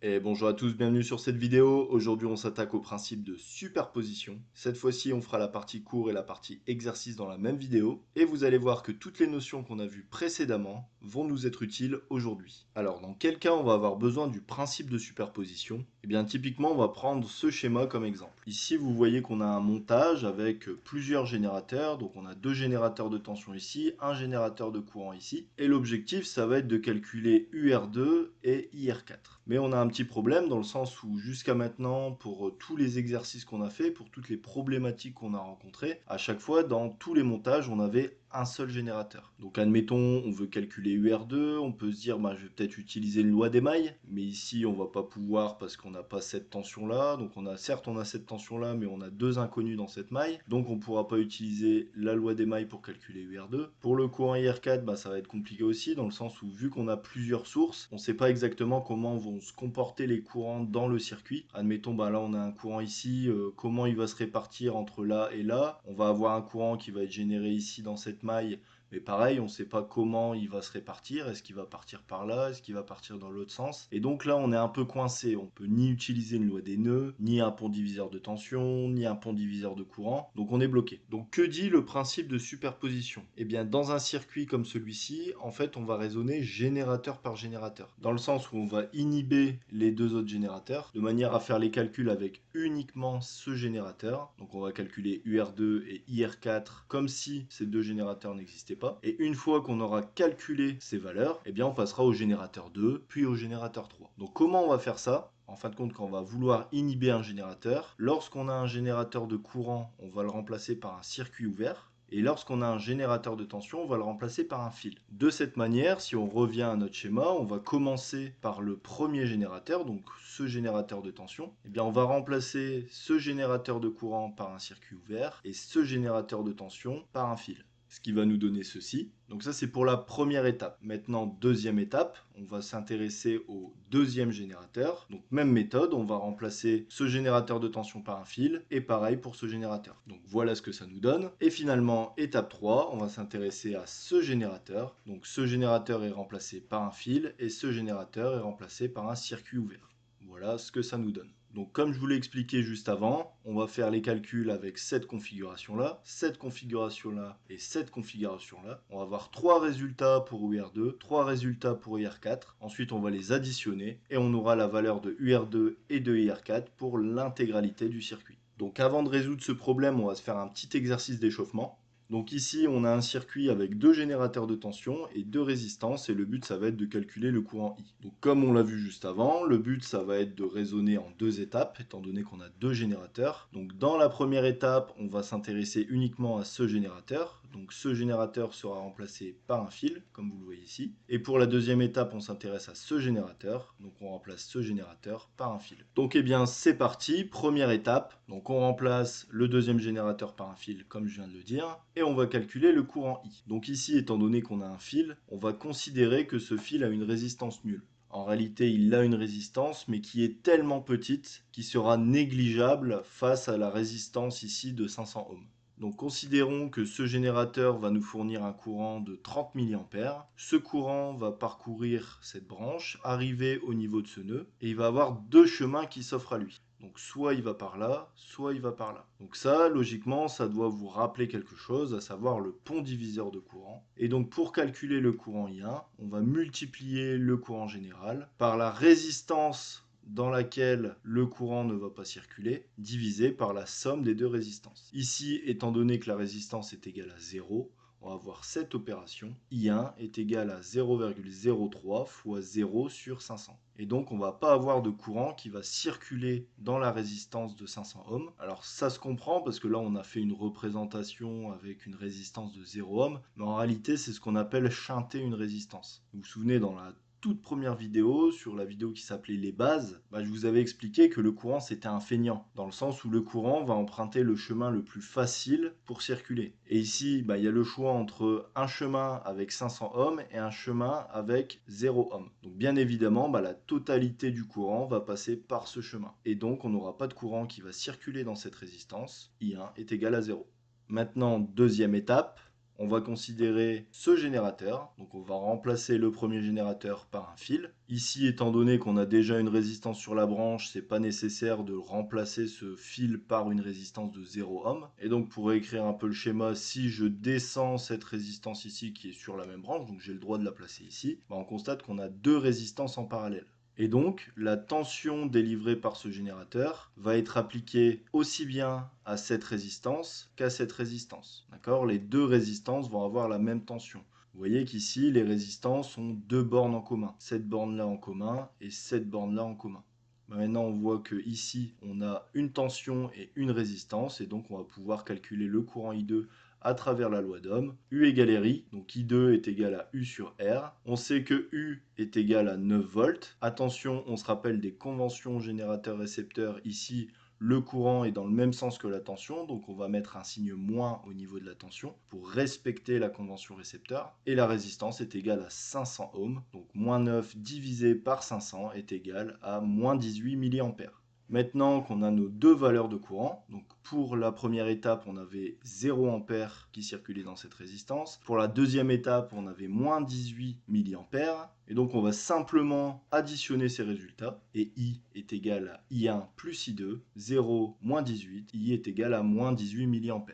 Et bonjour à tous, bienvenue sur cette vidéo. Aujourd'hui, on s'attaque au principe de superposition. Cette fois-ci, on fera la partie cours et la partie exercice dans la même vidéo. Et vous allez voir que toutes les notions qu'on a vues précédemment vont nous être utiles aujourd'hui. Alors, dans quel cas on va avoir besoin du principe de superposition? Eh bien, typiquement, on va prendre ce schéma comme exemple. Ici, vous voyez qu'on a un montage avec plusieurs générateurs. Donc, on a deux générateurs de tension ici, un générateur de courant ici. Et l'objectif, ça va être de calculer UR2 et IR4. Mais on a un petit problème dans le sens où jusqu'à maintenant, pour tous les exercices qu'on a fait, pour toutes les problématiques qu'on a rencontrées, à chaque fois, dans tous les montages, on avait un seul générateur. Donc admettons, on veut calculer UR2, on peut se dire, bah, je vais peut-être utiliser une loi d'émail, mais ici on va pas pouvoir parce qu'on n'a pas cette tension-là. Donc certes on a cette tension-là, mais on a deux inconnus dans cette maille, donc on ne pourra pas utiliser la loi d'émail pour calculer UR2. Pour le courant IR4, bah, ça va être compliqué aussi, dans le sens où vu qu'on a plusieurs sources, on ne sait pas exactement comment vont se comporter les courants dans le circuit. Admettons, bah, là on a un courant ici, comment il va se répartir entre là et là. On va avoir un courant qui va être généré ici dans cette maille, mais pareil, on ne sait pas comment il va se répartir. Est-ce qu'il va partir par là? Est-ce qu'il va partir dans l'autre sens? Et donc là, on est un peu coincé. On peut ni utiliser une loi des nœuds, ni un pont diviseur de tension, ni un pont diviseur de courant. Donc on est bloqué. Donc que dit le principe de superposition? Eh bien, dans un circuit comme celui-ci, en fait, on va raisonner générateur par générateur. Dans le sens où on va inhiber les deux autres générateurs, de manière à faire les calculs avec uniquement ce générateur. Donc on va calculer UR2 et IR4 comme si ces deux générateurs n'existaient pas. Et une fois qu'on aura calculé ces valeurs, eh bien on passera au générateur 2, puis au générateur 3. Donc comment on va faire ça? En fin de compte, quand on va vouloir inhiber un générateur, lorsqu'on a un générateur de courant, on va le remplacer par un circuit ouvert. Et lorsqu'on a un générateur de tension, on va le remplacer par un fil. De cette manière, si on revient à notre schéma, on va commencer par le premier générateur, donc ce générateur de tension. Eh bien, on va remplacer ce générateur de courant par un circuit ouvert et ce générateur de tension par un fil. Ce qui va nous donner ceci. Donc ça, c'est pour la première étape. Maintenant, deuxième étape, on va s'intéresser au deuxième générateur. Donc même méthode, on va remplacer ce générateur de tension par un fil et pareil pour ce générateur. Donc voilà ce que ça nous donne. Et finalement, étape 3, on va s'intéresser à ce générateur. Donc ce générateur est remplacé par un fil et ce générateur est remplacé par un circuit ouvert. Voilà ce que ça nous donne. Donc comme je vous l'ai expliqué juste avant, on va faire les calculs avec cette configuration-là et cette configuration-là. On va avoir trois résultats pour UR2, trois résultats pour IR4. Ensuite, on va les additionner et on aura la valeur de UR2 et de IR4 pour l'intégralité du circuit. Donc avant de résoudre ce problème, on va se faire un petit exercice d'échauffement. Donc ici, on a un circuit avec deux générateurs de tension et deux résistances, et le but, ça va être de calculer le courant I. Donc comme on l'a vu juste avant, le but, ça va être de raisonner en deux étapes, étant donné qu'on a deux générateurs. Donc dans la première étape, on va s'intéresser uniquement à ce générateur. Donc ce générateur sera remplacé par un fil, comme vous le voyez ici. Et pour la deuxième étape, on s'intéresse à ce générateur. Donc on remplace ce générateur par un fil. Donc eh bien, c'est parti, première étape. Donc on remplace le deuxième générateur par un fil, comme je viens de le dire, et on va calculer le courant I. Donc ici, étant donné qu'on a un fil, on va considérer que ce fil a une résistance nulle. En réalité, il a une résistance, mais qui est tellement petite qu'il sera négligeable face à la résistance ici de 500 ohms. Donc considérons que ce générateur va nous fournir un courant de 30 mA. Ce courant va parcourir cette branche, arriver au niveau de ce nœud, et il va avoir deux chemins qui s'offrent à lui. Donc soit il va par là, soit il va par là. Donc ça, logiquement, ça doit vous rappeler quelque chose, à savoir le pont diviseur de courant. Et donc pour calculer le courant I1, on va multiplier le courant général par la résistance dans laquelle le courant ne va pas circuler, divisé par la somme des deux résistances. Ici, étant donné que la résistance est égale à 0, on va avoir cette opération. I1 est égal à 0,03 fois 0 sur 500. Et donc, on ne va pas avoir de courant qui va circuler dans la résistance de 500 ohms. Alors, ça se comprend parce que là, on a fait une représentation avec une résistance de 0 ohms. Mais en réalité, c'est ce qu'on appelle shunter une résistance. Vous vous souvenez, dans la toute première vidéo, sur la vidéo qui s'appelait les bases, je vous avais expliqué que le courant c'était un feignant, dans le sens où le courant va emprunter le chemin le plus facile pour circuler. Et ici, il y a le choix entre un chemin avec 500 ohms et un chemin avec 0 ohms. Donc bien évidemment, la totalité du courant va passer par ce chemin. Et donc on n'aura pas de courant qui va circuler dans cette résistance. I1 est égal à 0. Maintenant, deuxième étape, on va considérer ce générateur. Donc on va remplacer le premier générateur par un fil. Ici, étant donné qu'on a déjà une résistance sur la branche, c'est pas nécessaire de remplacer ce fil par une résistance de 0 ohm. Et donc pour réécrire un peu le schéma, si je descends cette résistance ici qui est sur la même branche, donc j'ai le droit de la placer ici, on constate qu'on a deux résistances en parallèle. Et donc, la tension délivrée par ce générateur va être appliquée aussi bien à cette résistance qu'à cette résistance. D'accord ? Les deux résistances vont avoir la même tension. Vous voyez qu'ici, les résistances ont deux bornes en commun. Cette borne-là en commun et cette borne-là en commun. Maintenant, on voit qu'ici, on a une tension et une résistance, et donc on va pouvoir calculer le courant I2 à travers la loi d'Ohm. U égale RI, donc I2 est égal à U sur R. On sait que U est égal à 9 volts. Attention, on se rappelle des conventions générateur-récepteur. Ici, le courant est dans le même sens que la tension, donc on va mettre un signe moins au niveau de la tension pour respecter la convention récepteur. Et la résistance est égale à 500 ohms, donc moins 9 divisé par 500 est égal à moins 18 mA. Maintenant qu'on a nos deux valeurs de courant, donc pour la première étape, on avait 0 A qui circulait dans cette résistance. Pour la deuxième étape, on avait moins 18 mA. Et donc on va simplement additionner ces résultats. Et I est égal à I1 plus I2, 0 moins 18, I est égal à moins 18 mA.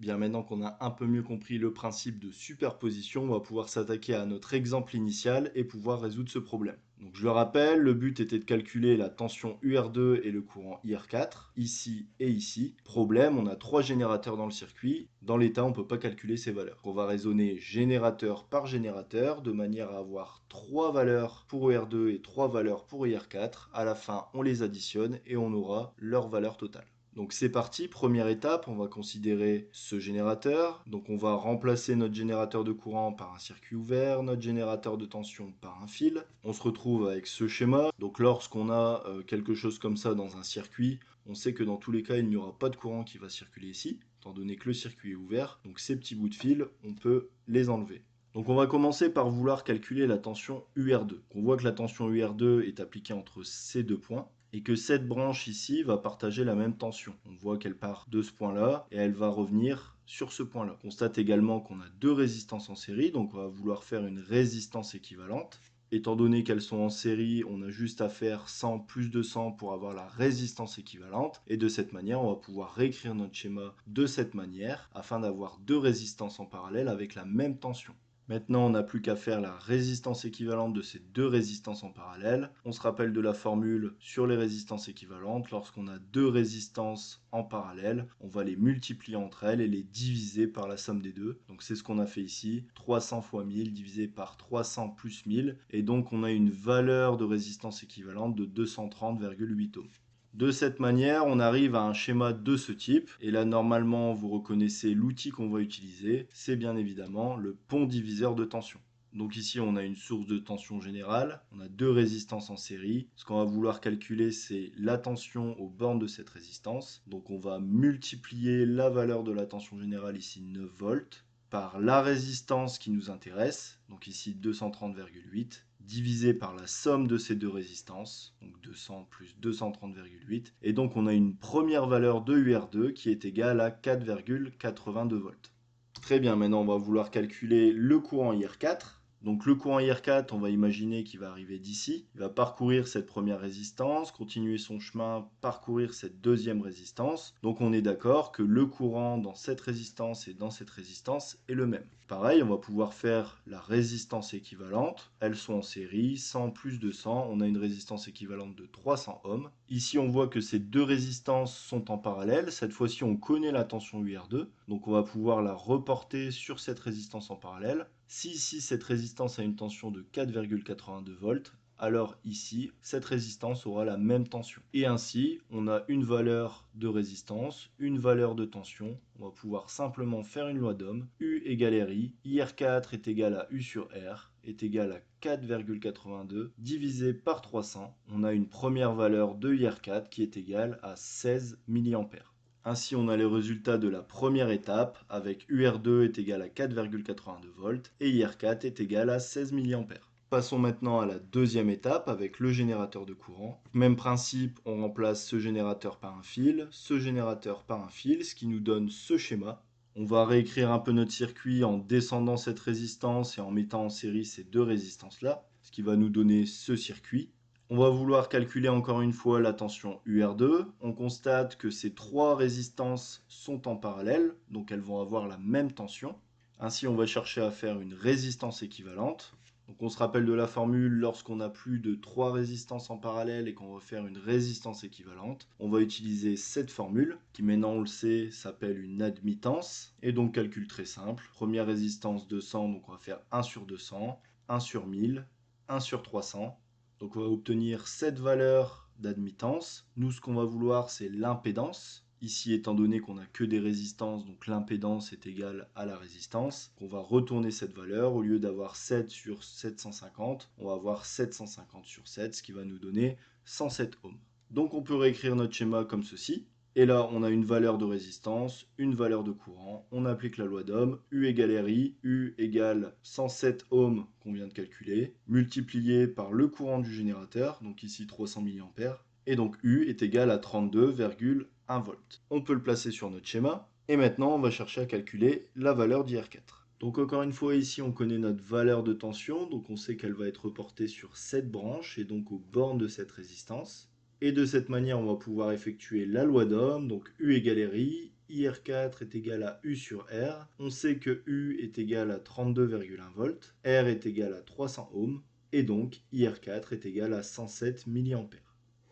Bien, maintenant qu'on a un peu mieux compris le principe de superposition, on va pouvoir s'attaquer à notre exemple initial et pouvoir résoudre ce problème. Donc je le rappelle, le but était de calculer la tension UR2 et le courant IR4, ici et ici. Problème, on a trois générateurs dans le circuit. Dans l'état, on ne peut pas calculer ces valeurs. On va raisonner générateur par générateur de manière à avoir trois valeurs pour UR2 et trois valeurs pour IR4. À la fin, on les additionne et on aura leur valeur totale. Donc c'est parti, première étape, on va considérer ce générateur. Donc on va remplacer notre générateur de courant par un circuit ouvert, notre générateur de tension par un fil. On se retrouve avec ce schéma. Donc lorsqu'on a quelque chose comme ça dans un circuit, on sait que dans tous les cas, il n'y aura pas de courant qui va circuler ici, étant donné que le circuit est ouvert. Donc ces petits bouts de fil, on peut les enlever. Donc on va commencer par vouloir calculer la tension UR2. On voit que la tension UR2 est appliquée entre ces deux points et que cette branche ici va partager la même tension. On voit qu'elle part de ce point-là et elle va revenir sur ce point-là. On constate également qu'on a deux résistances en série, donc on va vouloir faire une résistance équivalente. Étant donné qu'elles sont en série, on a juste à faire 100 plus 200 pour avoir la résistance équivalente. Et de cette manière, on va pouvoir réécrire notre schéma de cette manière afin d'avoir deux résistances en parallèle avec la même tension. Maintenant, on n'a plus qu'à faire la résistance équivalente de ces deux résistances en parallèle. On se rappelle de la formule sur les résistances équivalentes. Lorsqu'on a deux résistances en parallèle, on va les multiplier entre elles et les diviser par la somme des deux. Donc c'est ce qu'on a fait ici. 300 fois 1000 divisé par 300 plus 1000. Et donc on a une valeur de résistance équivalente de 230,8 ohms. De cette manière, on arrive à un schéma de ce type. Et là, normalement, vous reconnaissez l'outil qu'on va utiliser. C'est bien évidemment le pont diviseur de tension. Donc ici, on a une source de tension générale. On a deux résistances en série. Ce qu'on va vouloir calculer, c'est la tension aux bornes de cette résistance. Donc on va multiplier la valeur de la tension générale, ici 9 volts, par la résistance qui nous intéresse. Donc ici 230,8. Divisé par la somme de ces deux résistances, donc 200 plus 230,8. Et donc on a une première valeur de UR2 qui est égale à 4,82 volts. Très bien, maintenant on va vouloir calculer le courant IR4. Donc le courant IR4, on va imaginer qu'il va arriver d'ici. Il va parcourir cette première résistance, continuer son chemin, parcourir cette deuxième résistance. Donc on est d'accord que le courant dans cette résistance et dans cette résistance est le même. Pareil, on va pouvoir faire la résistance équivalente. Elles sont en série, 100 plus 200. On a une résistance équivalente de 300 ohms. Ici, on voit que ces deux résistances sont en parallèle. Cette fois-ci, on connaît la tension UR2. Donc on va pouvoir la reporter sur cette résistance en parallèle. Si ici, cette résistance a une tension de 4,82 volts, alors ici, cette résistance aura la même tension. Et ainsi, on a une valeur de résistance, une valeur de tension. On va pouvoir simplement faire une loi d'Ohm. U égale RI, IR4 est égal à U sur R, est égal à 4,82 divisé par 300. On a une première valeur de IR4 qui est égale à 16 mA. Ainsi, on a les résultats de la première étape avec UR2 est égal à 4,82 volts et IR4 est égal à 16 mA. Passons maintenant à la deuxième étape avec le générateur de courant. Même principe, on remplace ce générateur par un fil, ce générateur par un fil, ce qui nous donne ce schéma. On va réécrire un peu notre circuit en descendant cette résistance et en mettant en série ces deux résistances-là, ce qui va nous donner ce circuit. On va vouloir calculer encore une fois la tension UR2. On constate que ces trois résistances sont en parallèle, donc elles vont avoir la même tension. Ainsi, on va chercher à faire une résistance équivalente. Donc on se rappelle de la formule, lorsqu'on a plus de 3 résistances en parallèle et qu'on veut faire une résistance équivalente, on va utiliser cette formule, qui maintenant on le sait s'appelle une admittance. Et donc calcul très simple, première résistance 200, donc on va faire 1 sur 200, 1 sur 1000, 1 sur 300. Donc on va obtenir cette valeur d'admittance. Nous, ce qu'on va vouloir, c'est l'impédance. Ici, étant donné qu'on n'a que des résistances, donc l'impédance est égale à la résistance. On va retourner cette valeur. Au lieu d'avoir 7 sur 750, on va avoir 750 sur 7, ce qui va nous donner 107 ohms. Donc on peut réécrire notre schéma comme ceci. Et là, on a une valeur de résistance, une valeur de courant. On applique la loi d'Ohm. U égale RI. U égale 107 ohms qu'on vient de calculer, multiplié par le courant du générateur, donc ici 300 mA. Et donc U est égal à 32,1 volts. On peut le placer sur notre schéma. Et maintenant, on va chercher à calculer la valeur d'IR4. Donc encore une fois, ici, on connaît notre valeur de tension. Donc on sait qu'elle va être reportée sur cette branche et donc aux bornes de cette résistance. Et de cette manière, on va pouvoir effectuer la loi d'Ohm, donc U égale RI, IR4 est égal à U sur R. On sait que U est égal à 32,1 volts, R est égal à 300 ohms, et donc IR4 est égal à 107 mA.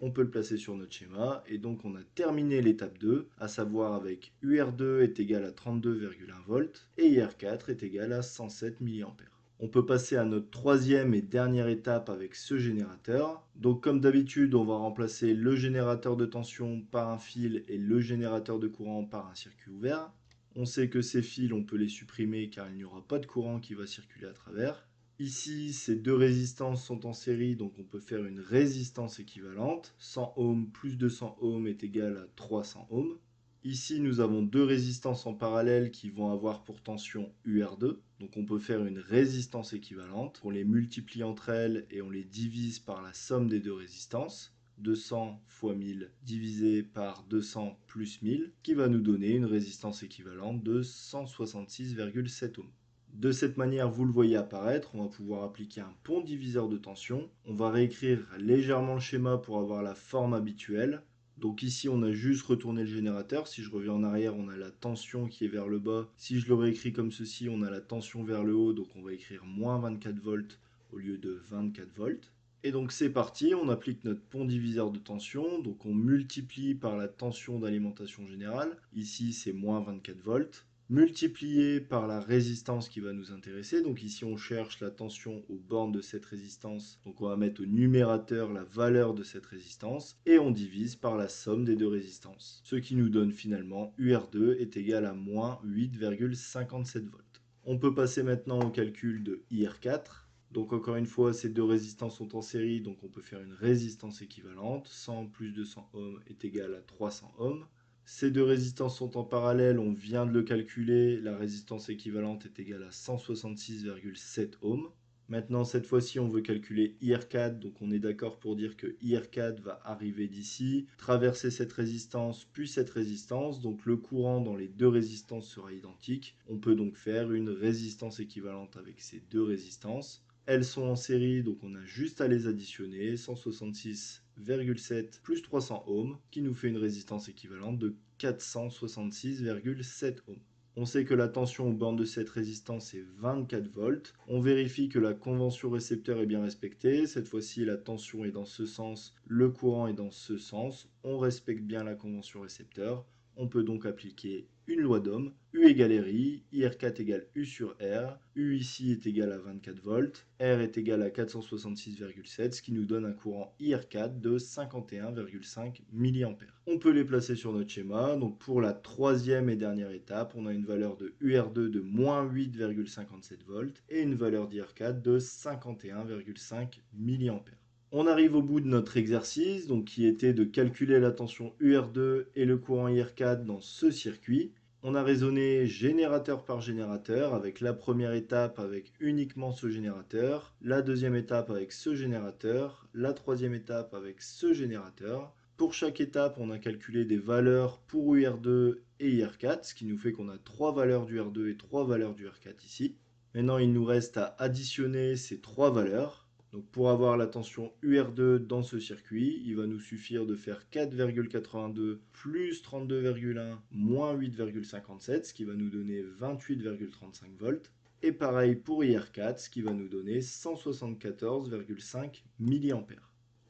On peut le placer sur notre schéma, et donc on a terminé l'étape 2, à savoir avec UR2 est égal à 32,1 volts, et IR4 est égal à 107 mA. On peut passer à notre troisième et dernière étape avec ce générateur. Donc comme d'habitude, on va remplacer le générateur de tension par un fil et le générateur de courant par un circuit ouvert. On sait que ces fils, on peut les supprimer car il n'y aura pas de courant qui va circuler à travers. Ici, ces deux résistances sont en série, donc on peut faire une résistance équivalente. 100 ohms plus 200 ohms est égal à 300 ohms. Ici, nous avons deux résistances en parallèle qui vont avoir pour tension UR2. Donc on peut faire une résistance équivalente. On les multiplie entre elles et on les divise par la somme des deux résistances. 200 fois 1000 divisé par 200 plus 1000, qui va nous donner une résistance équivalente de 166,7 ohms. De cette manière, vous le voyez apparaître, on va pouvoir appliquer un pont diviseur de tension. On va réécrire légèrement le schéma pour avoir la forme habituelle. Donc ici, on a juste retourné le générateur. Si je reviens en arrière, on a la tension qui est vers le bas. Si je le réécris comme ceci, on a la tension vers le haut. Donc on va écrire moins 24 volts au lieu de 24 volts. Et donc c'est parti, on applique notre pont diviseur de tension. Donc on multiplie par la tension d'alimentation générale. Ici, c'est moins 24 volts, multiplié par la résistance qui va nous intéresser. Donc ici, on cherche la tension aux bornes de cette résistance. Donc on va mettre au numérateur la valeur de cette résistance et on divise par la somme des deux résistances. Ce qui nous donne finalement UR2 est égal à moins 8,57 volts. On peut passer maintenant au calcul de IR4. Donc encore une fois, ces deux résistances sont en série, donc on peut faire une résistance équivalente. 100 plus 200 ohms est égal à 300 ohms. Ces deux résistances sont en parallèle, on vient de le calculer, la résistance équivalente est égale à 166,7 ohms. Maintenant, cette fois-ci, on veut calculer IR4, donc on est d'accord pour dire que IR4 va arriver d'ici, traverser cette résistance, puis cette résistance, donc le courant dans les deux résistances sera identique. On peut donc faire une résistance équivalente avec ces deux résistances. Elles sont en série, donc on a juste à les additionner, 166,7 plus 300 ohms, qui nous fait une résistance équivalente de 466,7 ohms. On sait que la tension aux bornes de cette résistance est 24 volts. On vérifie que la convention récepteur est bien respectée. Cette fois-ci, la tension est dans ce sens, le courant est dans ce sens. On respecte bien la convention récepteur. On peut donc appliquer une loi d'Ohm. U égale RI, IR4 égale U sur R. U ici est égal à 24 volts. R est égal à 466,7, ce qui nous donne un courant IR4 de 51,5 mA. On peut les placer sur notre schéma. Donc pour la troisième et dernière étape, on a une valeur de UR2 de moins 8,57 volts et une valeur d'IR4 de 51,5 mA. On arrive au bout de notre exercice, donc qui était de calculer la tension UR2 et le courant IR4 dans ce circuit. On a raisonné générateur par générateur, avec la première étape avec uniquement ce générateur, la deuxième étape avec ce générateur, la troisième étape avec ce générateur. Pour chaque étape, on a calculé des valeurs pour UR2 et IR4, ce qui nous fait qu'on a 3 valeurs du R2 et 3 valeurs du R4 ici. Maintenant, il nous reste à additionner ces 3 valeurs. Donc pour avoir la tension UR2 dans ce circuit, il va nous suffire de faire 4,82 plus 32,1 moins 8,57, ce qui va nous donner 28,35 volts. Et pareil pour IR4, ce qui va nous donner 174,5 mA.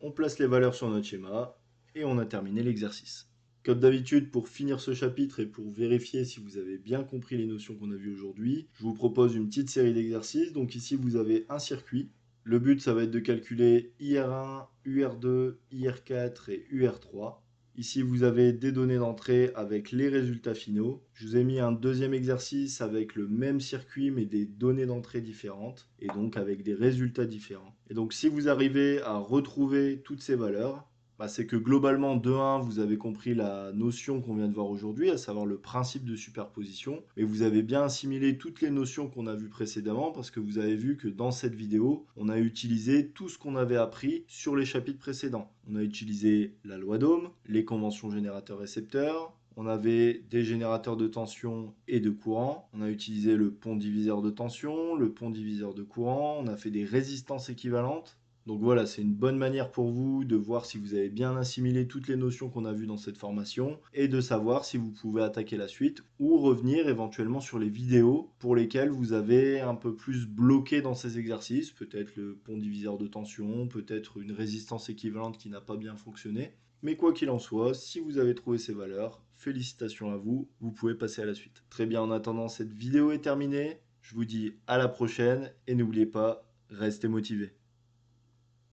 On place les valeurs sur notre schéma et on a terminé l'exercice. Comme d'habitude, pour finir ce chapitre et pour vérifier si vous avez bien compris les notions qu'on a vues aujourd'hui, je vous propose une petite série d'exercices. Donc ici, vous avez un circuit. Le but, ça va être de calculer IR1, UR2, IR4 et UR3. Ici, vous avez des données d'entrée avec les résultats finaux. Je vous ai mis un deuxième exercice avec le même circuit, mais des données d'entrée différentes, et donc avec des résultats différents. Et donc, si vous arrivez à retrouver toutes ces valeurs, c'est que globalement, de 1, vous avez compris la notion qu'on vient de voir aujourd'hui, à savoir le principe de superposition, mais vous avez bien assimilé toutes les notions qu'on a vues précédemment, parce que vous avez vu que dans cette vidéo, on a utilisé tout ce qu'on avait appris sur les chapitres précédents. On a utilisé la loi d'Ohm, les conventions générateurs-récepteurs, on avait des générateurs de tension et de courant, on a utilisé le pont diviseur de tension, le pont diviseur de courant, on a fait des résistances équivalentes. Donc voilà, c'est une bonne manière pour vous de voir si vous avez bien assimilé toutes les notions qu'on a vues dans cette formation et de savoir si vous pouvez attaquer la suite ou revenir éventuellement sur les vidéos pour lesquelles vous avez un peu plus bloqué dans ces exercices, peut-être le pont diviseur de tension, peut-être une résistance équivalente qui n'a pas bien fonctionné. Mais quoi qu'il en soit, si vous avez trouvé ces valeurs, félicitations à vous, vous pouvez passer à la suite. Très bien, en attendant, cette vidéo est terminée. Je vous dis à la prochaine et n'oubliez pas, restez motivés.